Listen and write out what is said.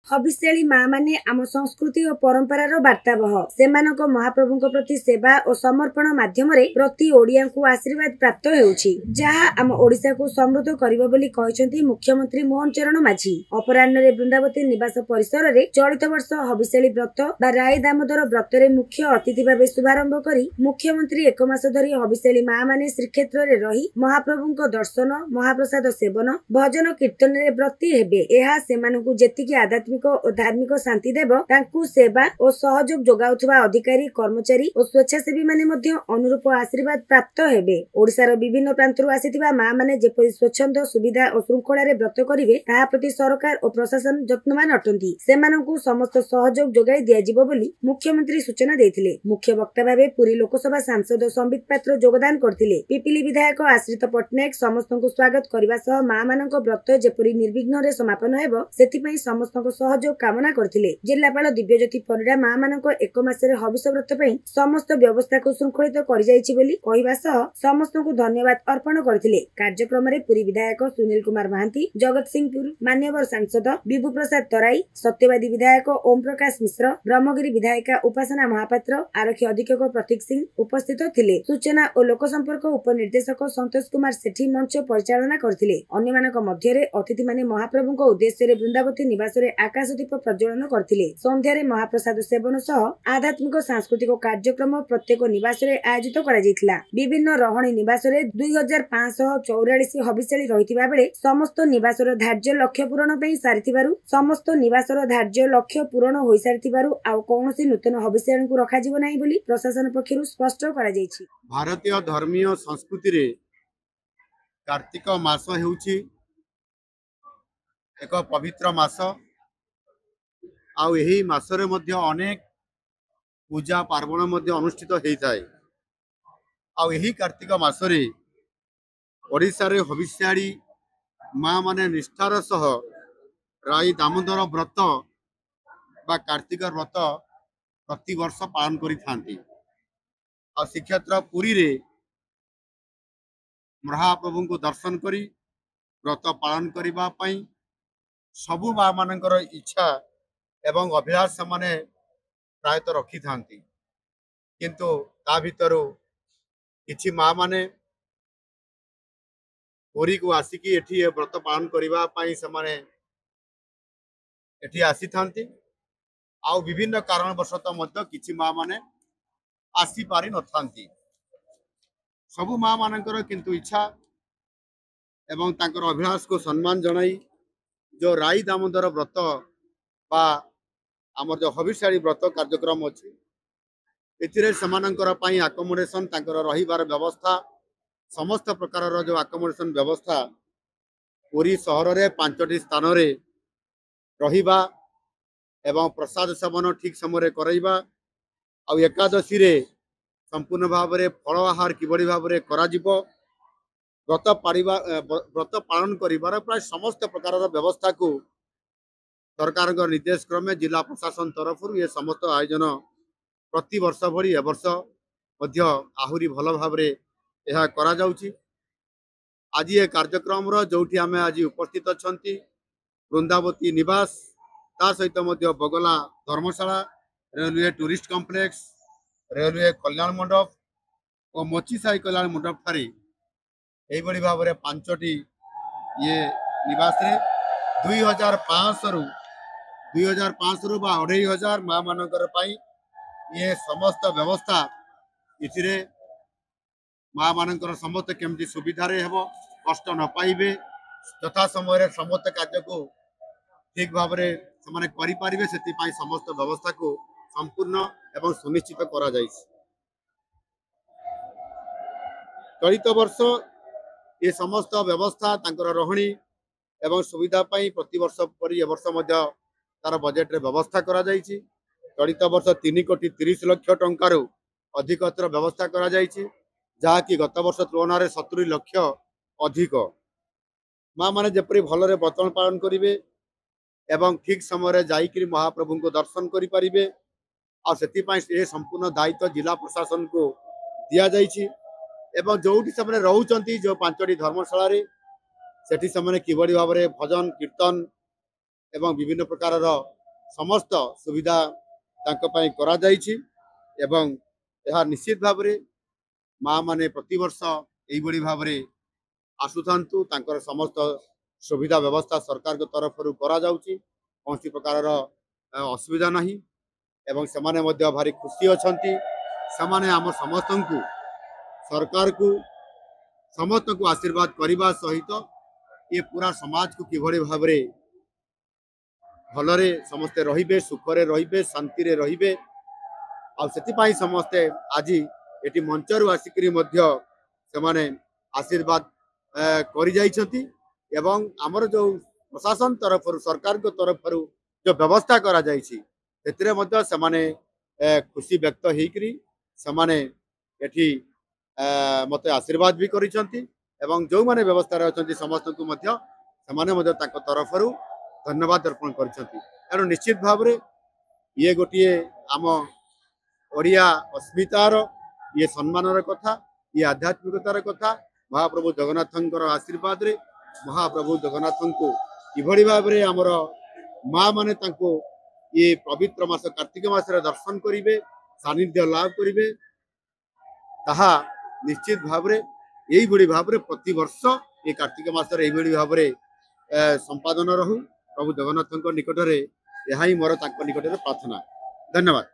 हबिष्याली माँ माने आम संस्कृति और परंपरार वार्तावह सेमानक महाप्रभुଙ୍କ प्रति सेवा और समर्पण माध्यम प्रति ओडिया को आशीर्वाद प्राप्त होउछि जहा आम ओडिशा को समृद्ध करिवो बोली कहिसेंती मुख्यमंत्री मोहन चरण माझी। अपराह्न रे वृंदावती निवास परिसर रे चलित वर्ष हबिष्याली व्रत बा राय दामोदर व्रत रे मुख्य अतिथि भाबे शुभारंभ करी मुख्यमंत्री एक मास धरी हबिष्याली माँ माने श्रीक्षेत्र रे रही महाप्रभुଙ୍କ दर्शन महाप्रसाद सेवन भजन कीर्तन रे व्रती हेबे। एहा सेमानकु जेतिकी आध्यात्मिक और धार्मिक शांति देव तांकु सेवा और सहयोग जोगाउथुवा अधिकारी कर्मचारी और स्वेच्छासेवी माने मध्य अनुरूप आशीर्वाद प्राप्त हेबे। ओडिशार विभिन्न प्रांतरु आसिथिबा माँ माने जेपरि स्वच्छंद सुविधा और श्रृंखला रे व्रत करिवे ताहा प्रति सरकार और प्रशासन यत्नवान अटंती सेमानकु समस्त सहयोग जोगाई दियाजिबो बोली मुख्यमंत्री सूचना देथिले। मुख्य वक्ता भाबे पुरी लोकसभा सांसद संबित पात्र योगदान करथिले। पिपिली विधायक आश्रित पटनायक समस्तंकु स्वागत करिबा सह माँ मानक व्रत जेपरि निर्विघ्न रे समापन हेबो सेति पई समस्तंकु सहयोग कामना करथिले। जिल्लापाल दिव्यज्योति परिडा माँ मानक एक मासरे हविष व्रत पई समस्त व्यवस्था को श्रृंखलित करि जाइछि बोली कहिबा सह समस्तंकु धन्यवाद अर्पण करथिले। कार्यक्रम रे पुरी विधायक सुनील कुमार महांती जगत सिंहपुर मान्यवर सांसद विभू प्रसाद तराई सत्यवादी विधायक ओम प्रकाश मिश्र ब्रह्मगिरी विधायिका उपासना महापात्र आरक्षी अधीक्षक प्रतीक सिंह उपस्थित थिले। सूचना और लोक संपर्क उपनिर्देशक संतोष कुमार सेठी मंच परिचालना करथिले। अन्य मानक मध्य रे अतिथि माने महाप्रभुଙ୍କ उद्देश्य रे वृंदावती निवास रे आकाशदीप प्रज्वलन करथिले। संध्यारे महाप्रसाद सेवन सह आध्यात्मिक सांस्कृतिक कार्यक्रम प्रत्येक निवास रे आयोजित करा जायतिला। विभिन्न रहणी निवास रे 2544 हबिष्याली रहितिबा बेले समस्त निवासर धार्य लक्ष्य पूरण पई सारिथिबारु समस्त निवासर धार्य लक्ष्य पूरण होई सारिथिबारु आउ कोनोसी नूतन हबिष्याली को रखा जीव नाही बोली प्रशासन पक्षरु स्पष्ट करा जायछि। भारतीय धर्मीय संस्कृति रे कार्तिक मास हेउछि एक पवित्र मास। आउ यही मासरे मध्य अनेक पूजा पार्वण मध्य अनुष्ठित होता है। आउ यही कार्तिक मासरे ओडिशा रे हबिष्याली माँ माने निष्ठार सह राई दामोदर व्रत बा कार्तिक व्रत प्रति वर्ष पालन करि थांती। आ श्रीक्षेत्र पुरी रे महाप्रभु को दर्शन करी व्रत पालन करिबा पई सबु माँ मानकर इच्छा एवं अभिलाष माने प्रायतः रखी थांती। किंतु ता भितरु किछि माँ माने पुरी को आसिकी एठी व्रत पालन करिबा पई समाने एठी आसी थांती। आउ विभिन्न कारणवशतः मध्य किछि माँ माने आसी पारि न थांती। सबु माँ मानकर किंतु इच्छा एवं तांकर अभिलाष को सम्मान जनाई जो राई दामोदर व्रत बा आमर जो हबिष्याली व्रत कार्यक्रम अच्छी एथिरे समानंकर पई अकोमोडेशन तांकर रहिबार व्यवस्था समस्त प्रकार जो अकोमोडेशन व्यवस्था पुरी सहर रे 5टी स्थान रे रहिबा एवं प्रसाद सेवन ठीक समय करइबा आ एकादशी रे संपूर्ण भाव रे फल आहार किबड़ी भाव रे करा जिवो व्रत पालन करिबार प्राय समस्त प्रकार व्यवस्था को सरकार निर्देश क्रमे जिला प्रशासन तरफ ये समस्त आयोजन प्रति वर्ष भरी ए वर्ष आहुरी भल भाव यह करा जाउची। आज ये कार्यक्रम जोठी आमे आज उपस्थित अछंती वृंदावती निवास ता सहित मध्य बगला धर्मशाला रेलवे टूरिस्ट कॉम्प्लेक्स रेलवे कल्याण मंडप और मोचीसाई कल्याण मंडप ठारे एई बड़ी भाव रे 5टी ये निवास रे 2500 रु बा 2500 माँ मानकर पाई ये समस्त व्यवस्था इथिरे माँ मानकर समस्त केमती सुविधा रे हेबो कष्ट न पाइबे तथा समय रे समस्त कार्य को ठीक भाव रे समाने करि पारिबे सेति पाई समस्त व्यवस्था को संपूर्ण एवं सुनिश्चित करा जाइछ। चलित वर्ष ये समस्त व्यवस्था तांकर रहणी एवं सुविधा पाई प्रति वर्ष परि ए वर्ष मध्य तार बजेट रे व्यवस्था करा जाइछि। चलित वर्ष 3 कोटी 30 लाख टंकार अधिकतर व्यवस्था करा जाइछि जहा कि गत वर्ष तुलना रे 70 लाख अधिक माँ माने जेपरि भलरे व्रत पालन करिवे एवं ठीक समय रे जाइकरी महाप्रभु को दर्शन करि परिबे आ सेति पाई ए संपूर्ण दायित्व जिला प्रशासन को दिया जाइछि। एवं जोठी समय रहउचंती जो 5टी धर्मशाला रे सेठी समय किबड़ी भाव रे भजन कीर्तन एवं विभिन्न प्रकार समस्त सुविधा करा जाइछि एवं यह निश्चित भाव में माँ माने प्रति वर्ष यही भाव में आसुथांतु तांकर समस्त सुविधा व्यवस्था सरकार के तरफ करा जाउछि कौन प्रकार असुविधा नहीं एवं सेमाने मध्य भारी खुशी अछंती सेमाने आम समस्त को सरकार को समस्त को आशीर्वाद करने सहित ये पूरा समाज को किभली भाव में भलरे समस्ते रहिबे सुखरे रहिबे शांति रे रहिबे आउ समस्ते आज ये मंचर आसिक से आशीर्वाद करि जाइछंती एवं आमर जो प्रशासन तरफ सरकार के तरफ जो व्यवस्था करा जाइछि सेतिरे मध्य समाने खुशी व्यक्त होकरी समाने एठी मते आशीर्वाद भी करिसंती एवं जो माने व्यवस्था रहछंती समस्त को मध्य समाने मध्य ताको तरफ धन्यवाद अर्पण करिसंती एनो निश्चित भाव रे ये गोटिए आम ओडिया अस्मितार ये सम्मानर कथा ये आध्यात्मिकतार कथा महाप्रभु जगन्नाथंकर आशीर्वाद रे महाप्रभु जगन्नाथ को किभली भाव में आमर माँ माने तांको ये पवित्र मास कार्तिक मास दर्शन करिवे सानिध्य लाभ करिवे ताहा निश्चित भाव में यही भली भाव में प्रति वर्ष ये कार्तिक मास यही भाव में संपादन रहू प्रभु जगन्नाथ निकट में यह मोर निकट प्रार्थना। धन्यवाद।